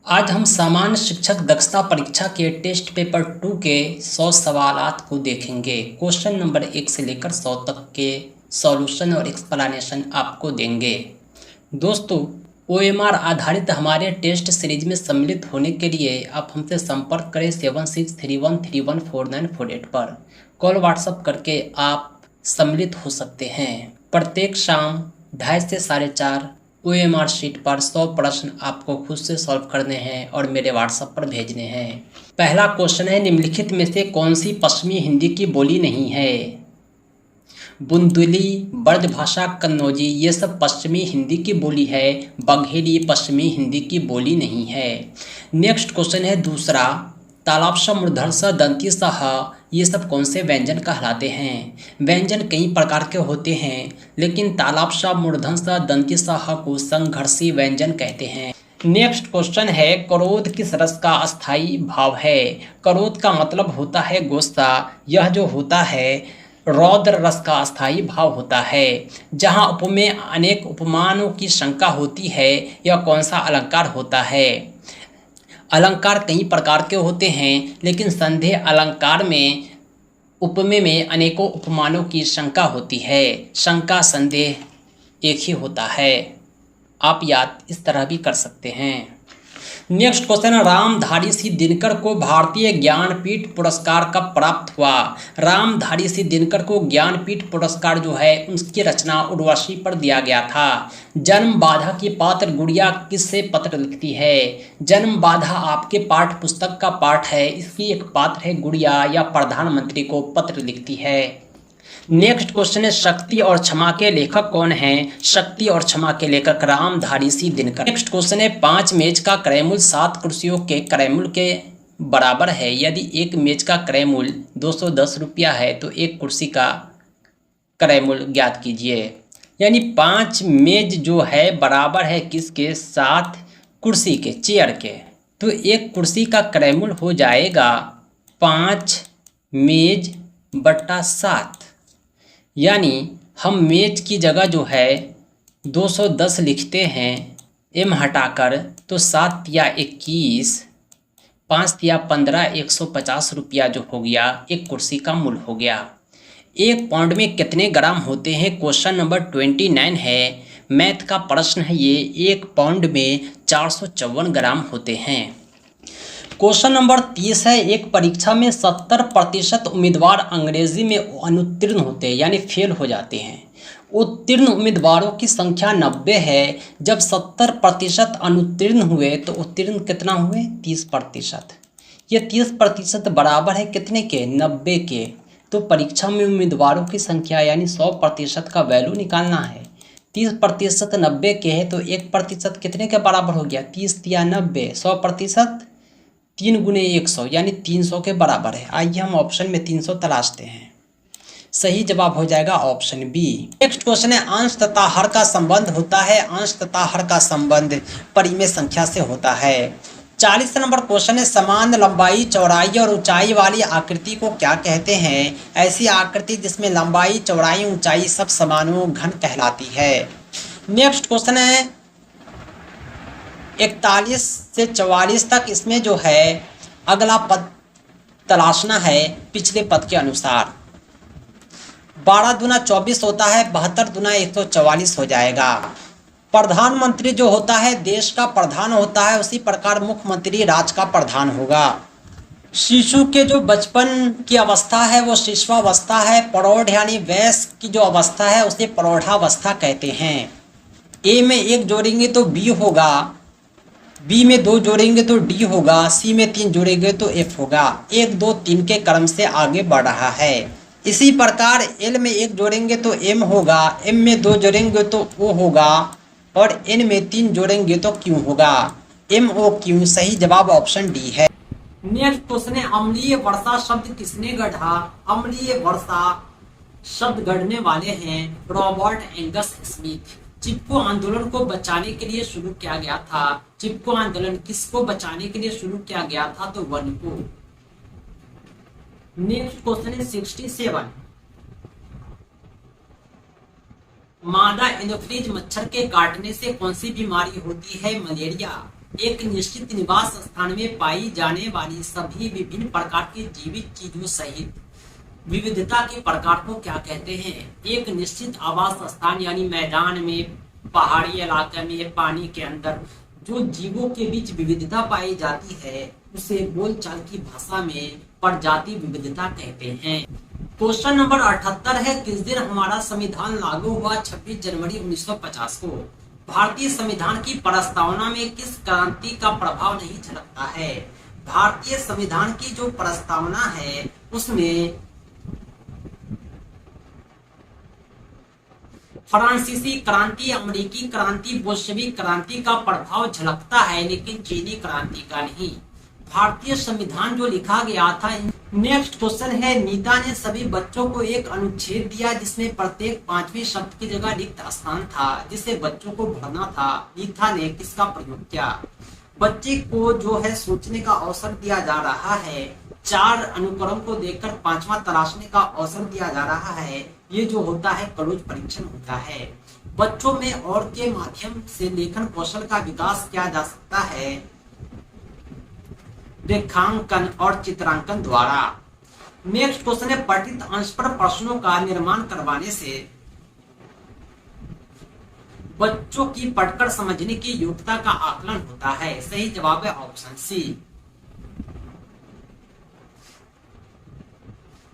आज हम सामान्य शिक्षक दक्षता परीक्षा के टेस्ट पेपर 2 के 100 सवालात को देखेंगे। क्वेश्चन नंबर 1 से लेकर 100 तक के सॉल्यूशन और एक्सप्लेनेशन आपको देंगे। दोस्तों, OMR आधारित हमारे टेस्ट सीरीज में सम्मिलित होने के लिए आप हमसे संपर्क करें 7631314948 पर। कॉल व्हाट्सएप करके आप सम्मिलित हो सकते हैं। प्रत्येक शाम 2:30 से 4:30 OMR शीट पर 100 प्रश्न आपको खुद से सॉल्व करने हैं और मेरे व्हाट्सएप पर भेजने हैं। पहला क्वेश्चन है, निम्नलिखित में से कौन सी पश्चिमी हिंदी की बोली नहीं है? बुंदेली, ब्रजभाषा, कन्नौजी, ये सब पश्चिमी हिंदी की बोली है। बघेली पश्चिमी हिंदी की बोली नहीं है। नेक्स्ट क्वेश्चन है दूसरा, तालाब स, मूर्धर स, दंती स, ह, ये सब कौन से व्यंजन कहलाते हैं? व्यंजन कई प्रकार के होते हैं, लेकिन तालाब स, मूर्धन स, दंती स, ह को संघर्षी व्यंजन कहते हैं। नेक्स्ट क्वेश्चन है, क्रोध किस रस का अस्थायी भाव है? क्रोध का मतलब होता है गुस्सा। यह जो होता है रौद्र रस का अस्थायी भाव होता है। जहाँ उपमेय अनेक उपमानों की शंका होती है, यह कौन सा अलंकार होता है? अलंकार कई प्रकार के होते हैं, लेकिन संदेह अलंकार में उपमेय में अनेकों उपमानों की शंका होती है। शंका संदेह एक ही होता है। आप याद इस तरह भी कर सकते हैं। नेक्स्ट क्वेश्चन है, रामधारी सिंह दिनकर को भारतीय ज्ञानपीठ पुरस्कार कब प्राप्त हुआ? रामधारी सिंह दिनकर को ज्ञानपीठ पुरस्कार जो है उसकी रचना उर्वशी पर दिया गया था। जन्म बाधा की पात्र गुड़िया किससे पत्र लिखती है? जन्म बाधा आपके पाठ्य पुस्तक का पाठ है। इसकी एक पात्र है गुड़िया या प्रधानमंत्री को पत्र लिखती है। नेक्स्ट क्वेश्चन है, शक्ति और क्षमा के लेखक कौन हैं? शक्ति और क्षमा के लेखक रामधारी सिंह दिनकर। नेक्स्ट क्वेश्चन है, 5 मेज का क्रय मूल्य 7 कुर्सियों के क्रय मूल्य के बराबर है। यदि एक मेज का क्रय मूल्य 210 रुपया है तो एक कुर्सी का क्रय मूल्य ज्ञात कीजिए। यानी 5 मेज जो है बराबर है किसके? 7 कुर्सी के, चेयर के। तो एक कुर्सी का क्रय मूल्य हो जाएगा 5 मेज बटा 7। यानी हम मेज की जगह जो है 210 लिखते हैं, m हटाकर, तो 7 या 21, 5 या 15, 150 रुपया जो हो गया एक कुर्सी का मूल्य हो गया। एक पाउंड में कितने ग्राम होते हैं? क्वेश्चन नंबर 29 है। मैथ का प्रश्न है ये। एक पाउंड में 454 ग्राम होते हैं। क्वेश्चन नंबर 30 है, एक परीक्षा में 70% उम्मीदवार अंग्रेजी में अनुत्तीर्ण होते हैं, यानी फेल हो जाते हैं। उत्तीर्ण उम्मीदवारों की संख्या 90 है। जब 70% अनुत्तीर्ण हुए तो उत्तीर्ण कितना हुए? 30%। ये 30% बराबर है कितने के? 90 के। तो परीक्षा में उम्मीदवारों की संख्या यानी 100% का वैल्यू निकालना है। 30% 90 के है तो 1% कितने के बराबर हो गया? 30 या 90, 100%, 3 गुने 100 यानी 300 के बराबर है। आइए हम ऑप्शन में 300 तलाशते हैं। सही जवाब हो जाएगा ऑप्शन बी। नेक्स्ट क्वेश्चन है, अंश तथा हर का संबंध होता है। अंश तथा हर का संबंध परिमेय संख्या से होता है। 40 नंबर क्वेश्चन है, समान लंबाई, चौड़ाई और ऊंचाई वाली आकृति को क्या कहते हैं? ऐसी आकृति जिसमें लंबाई, चौड़ाई, ऊंचाई सब समान हो घन कहलाती है। नेक्स्ट क्वेश्चन है 41 से 44 तक, इसमें जो है अगला पद तलाशना है पिछले पद के अनुसार। 12 दूना 24 होता है, 72 दूना 144 हो जाएगा। प्रधानमंत्री जो होता है देश का प्रधान होता है, उसी प्रकार मुख्यमंत्री राज्य का प्रधान होगा। शिशु के जो बचपन की अवस्था है वो शिशुअवस्था है। प्रौढ़ यानी वयस्क की जो अवस्था है उसे प्रौढ़ावस्था कहते हैं। ए में 1 जोड़ेंगे तो बी होगा, बी में 2 जोड़ेंगे तो डी होगा, सी में 3 जोड़ेंगे तो एफ होगा। 1 2 3 के क्रम से आगे बढ़ रहा है। इसी प्रकार एल में 1 जोड़ेंगे तो एम होगा, एम में 2 जोड़ेंगे तो ओ होगा और एन में 3 जोड़ेंगे तो क्यू होगा। M O Q. सही जवाब ऑप्शन डी है। नेक्स्ट क्वेश्चन है, अम्लीय वर्षा शब्द किसने गढ़ा? अम्लीय वर्षा शब्द गढ़ने वाले हैं रॉबर्ट एंगस स्मिथ। चिपको आंदोलन को बचाने के लिए शुरू किया गया था। चिपको आंदोलन किसको बचाने के लिए शुरू किया गया था? तो वन को। नेक्स्ट क्वेश्चन है 67, मादा एनोफ्लीज मच्छर के काटने से कौन सी बीमारी होती है? मलेरिया। एक निश्चित निवास स्थान में पाई जाने वाली सभी विभिन्न प्रकार की जीवित चीजों सहित विविधता के प्रकार को क्या कहते हैं? एक निश्चित आवास स्थान यानी मैदान में, पहाड़ी इलाके में, पानी के अंदर जो जीवों के बीच विविधता पाई जाती है उसे बोलचाल की भाषा में प्रजाति विविधता कहते हैं। क्वेश्चन नंबर 78 है, किस दिन हमारा संविधान लागू हुआ? 26 जनवरी 1950 को। भारतीय संविधान की प्रस्तावना में किस क्रांति का प्रभाव नहीं झलकता है? भारतीय संविधान की जो प्रस्तावना है उसमें फ्रांसीसी क्रांति, अमेरिकी क्रांति, बोल्शेविक क्रांति का प्रभाव झलकता है, लेकिन चीनी क्रांति का नहीं। भारतीय संविधान जो लिखा गया था। नेक्स्ट क्वेश्चन है, नीता ने सभी बच्चों को एक अनुच्छेद दिया जिसमें प्रत्येक 5वें शब्द की जगह रिक्त स्थान था जिसे बच्चों को भरना था। नीता ने किसका प्रयोग किया? बच्चे को जो है सोचने का अवसर दिया जा रहा है, 4 अनुक्रम को देखकर 5वां तलाशने का अवसर दिया जा रहा है। ये जो होता है क्लोज परीक्षण होता है। बच्चों में और के माध्यम से लेखन कौशल का विकास किया जा सकता है रेखांकन और चित्रांकन द्वारा। नेक्स्ट क्वेश्चन है, पठित अंश पर प्रश्नों का निर्माण करवाने से बच्चों की पढ़कर समझने की योग्यता का आकलन होता है। सही जवाब है ऑप्शन सी।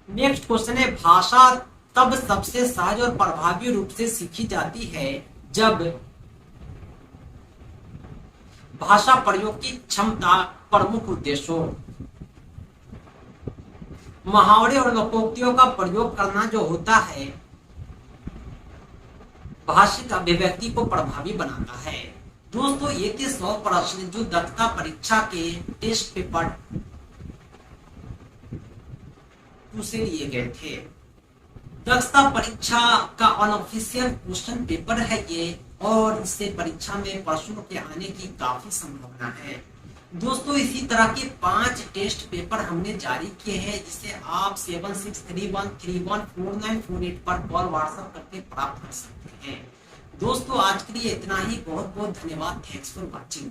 नेक्स्ट क्वेश्चन है, भाषा तब सबसे सहज और प्रभावी रूप से सीखी जाती है जब भाषा प्रयोग की क्षमता प्रमुख उद्देश्य हो। मुहावरे और लोकोक्तियों का प्रयोग करना जो होता है भाषिक अभिव्यक्ति को प्रभावी बनाता है। दोस्तों ये थे 100 प्रश्न जो दक्षता परीक्षा के टेस्ट पेपर 2 से लिए गए थे। दक्षता परीक्षा का अनऑफिशियल क्वेश्चन पेपर है ये, और इससे परीक्षा में प्रश्नों के आने की काफी संभावना है। दोस्तों इसी तरह के 5 टेस्ट पेपर हमने जारी किए हैं जिसे आप 7631314948 पर कॉल व्हाट्सएप करके प्राप्त कर सकते हैं। दोस्तों आज के लिए इतना ही। बहुत बहुत धन्यवाद। Thanks for watching.